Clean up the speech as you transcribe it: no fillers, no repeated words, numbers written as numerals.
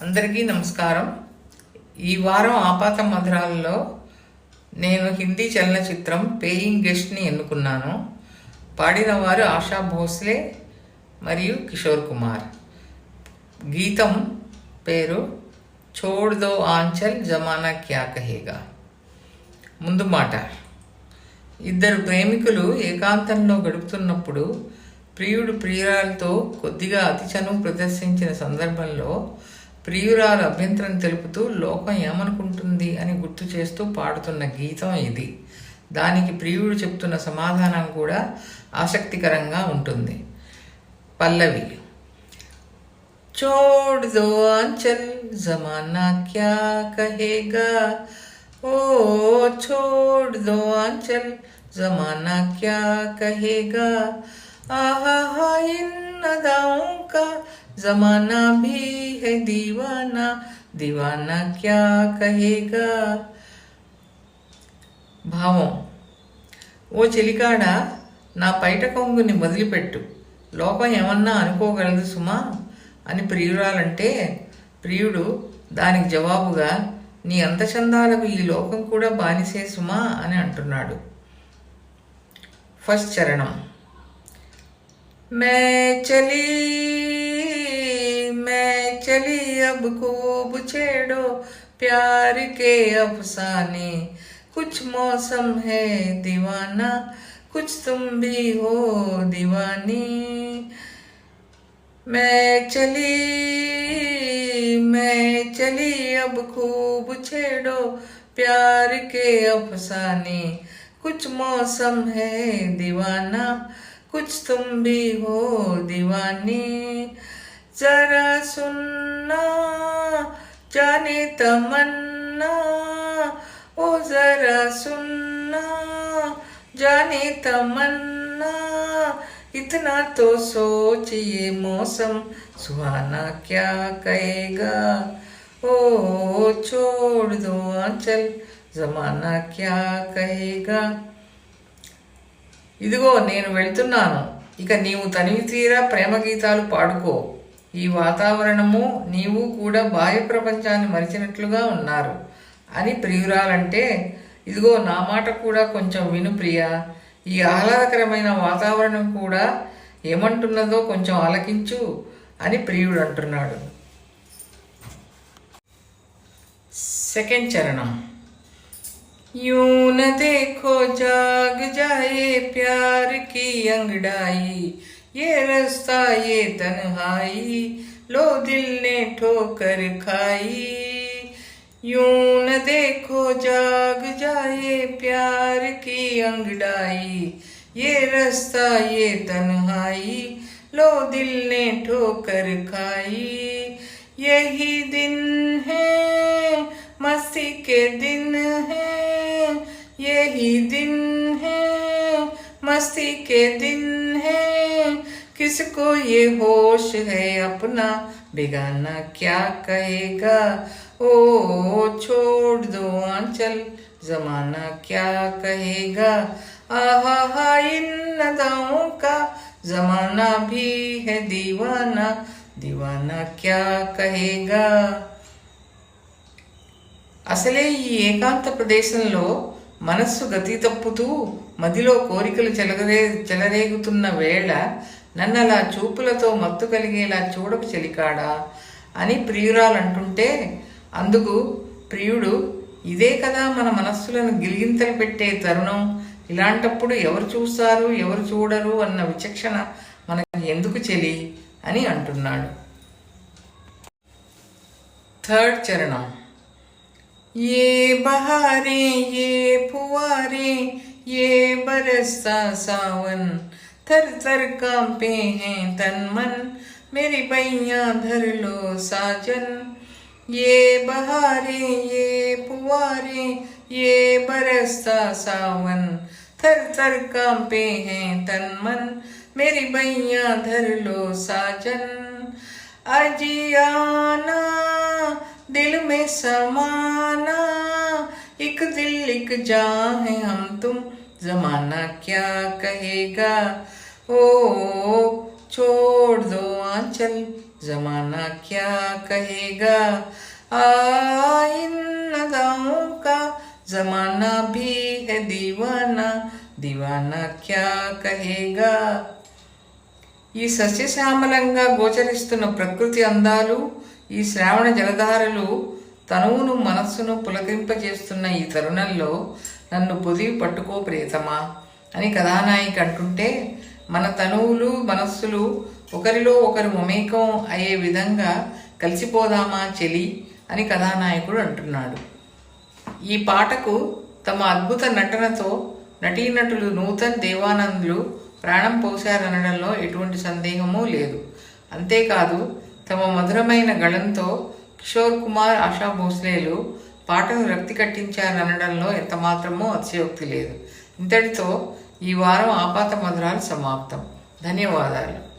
అందరికీ నమస్కారం. ఈ వారం ఆపాత మధురాలలో నేను హిందీ చలనచిత్రం పేయింగ్ గెస్ట్ని ఎన్నుకున్నాను. పాడిన వారు ఆశా భోస్లే మరియు కిషోర్ కుమార్. గీతం పేరు చోడ్ దో ఆంచల్ జమానా క్యా కహేగా. ముందు మాట. ఇద్దరు ప్రేమికులు ఏకాంతంలో గడుపుతున్నప్పుడు ప్రియుడు ప్రియురాలతో కొద్దిగా అతి చనువు ప్రదర్శించిన సందర్భంలో ప్రియురాలు అభ్యంతరం తెలుపుతూ లోకం ఏమనుకుంటుంది అని గుర్తు చేస్తూ పాడుతున్న గీతం ఇది. దానికి ప్రియుడు చెప్తున్న సమాధానం కూడా ఆసక్తికరంగా ఉంటుంది. పల్లవి. చోడ్ దో ఆంచల్ జమానా క్యా కహేగా, ఓ छोड़ दो आंचल जमाना क्या कहेगा, आहा इन अदाओं का जमाना भी है दीवाना, दीवाना क्या कहेगा. భావం. ఓ చెలికాడ, నా పైట కొంగుని వదిలిపెట్టు, లోకం ఏమన్నా అనుకోగలదు సుమా అని ప్రియురాలంటే ప్రియుడు దానికి జవాబుగా నీ అంతచందాలకు ఈ లోకం కూడా బానిసే సుమా అని అంటున్నాడు. ఫస్ట్ చరణం. మే చలి అబ్ खूब छेड़ो प्यार के अफसाने, कुछ मौसम है दीवाना, कुछ तुम भी हो दीवानी. मैं चली अब खूब छेड़ो प्यार के अफसाने, कुछ मौसम है दीवाना, कुछ तुम भी हो दीवानी. जरा सुनना जाने तमन्ना, ओ जरा सुनना जाने तमन्ना, इतना तो सोच ये मौसम सुहाना क्या कहेगा, ओ छोड़ दो आंचल जमाना क्या कहेगा. ఇదిగో నేను వెళ్తున్నాను, ఇక నీవు తనివి తీరా ప్రేమ గీతాలు పాడుకో. ఈ వాతావరణము నీవు కూడా బాహ్య ప్రపంచాన్ని మరిచినట్లుగా ఉన్నారు అని ప్రియురాలంటే, ఇదిగో నా మాట కూడా కొంచెం విను ప్రియా, ఈ ఆహ్లాదకరమైన వాతావరణం కూడా ఏమంటున్నదో కొంచెం ఆలకించు అని ప్రియుడు అంటున్నాడు. సెకండ్ చరణం. यूं न देखो जाग जाए प्यार की अंगड़ाई, ये रास्ता ये तन्हाई, लो दिल ने ठोकर खाई. यूं न देखो जाग जाए प्यार की अंगड़ाई, ये रास्ता ये तन्हाई, लो दिल ने ठोकर खाई. यही दिन है मस्ती के दिन है, यही दिन है मस्ती के दिन है, किसको ये होश है अपना बेगाना क्या कहेगा, ओ छोड़ दो आंचल जमाना क्या कहेगा, आहा इन अदाओं का जमाना भी है दीवाना, दीवाना क्या कहेगा. అసలే ఈ ఏకాంత ప్రదేశంలో మనస్సు గతి తప్పుతూ మదిలో కోరికలు చెలరేగుతున్న వేళ నన్నలా చూపులతో మత్తు కలిగేలా చూడకు చెలికాడా అని ప్రియురాలంటుంటే, అందుకు ప్రియుడు ఇదే కదా మన మనస్సులను గిలిగింతలు పెట్టే తరుణం, ఇలాంటప్పుడు ఎవరు చూస్తారు ఎవరు చూడరు అన్న విచక్షణ మనకు ఎందుకు చెలి అని అంటున్నాడు. థర్డ్ చరణం. ये बहारें ये फुवारें ये बरसता सावन, थर थर कांपे हैं तन मन, मेरी बैया धर लो साजन. ये बहारें ये फुवारें ये बरसता सावन, थर थर कांपे हैं तन मन, मेरी बैया धर लो साजन. अजियाना दिल में समाना, एक दिल एक जान है हम तुम, जमाना क्या कहेगा, ओ छोड़ दो आंचल జమానా క్యా కహేగా ఆ ఇన్ అదాओं का జమానా భీ హై దీవానా దీవానా క్యా కహేగా. ఈ సస్యశ్యామలంగా గోచరిస్తున్న ప్రకృతి అందాలు, ఈ శ్రావణ జలధారలు తనువును మనస్సును పులకింపజేస్తున్న ఈ తరుణంలో నన్ను పొదివి పట్టుకో ప్రియతమా అని కథానాయిక అంటుంటే, మన తనువులు మనస్సులు ఒకరిలో ఒకరు మమేకం అయ్యే విధంగా కలిసిపోదామా చెలి అని కథానాయకుడు అంటున్నాడు. ఈ పాటకు తమ అద్భుత నటనతో నటీనటులు నూతన్, దేవానంద్లు ప్రాణం పోశారనడంలో ఎటువంటి సందేహమూ లేదు. అంతేకాదు తమ మధురమైన గళంతో కిషోర్ కుమార్, ఆశా భోస్లేలు పాటను రక్తి కట్టించారనడంలో ఎంతమాత్రమూ అతిశయోక్తి లేదు. ఇంతటితో ఈ వారం ఆపాత మధురాలు సమాప్తం. ధన్యవాదాలు.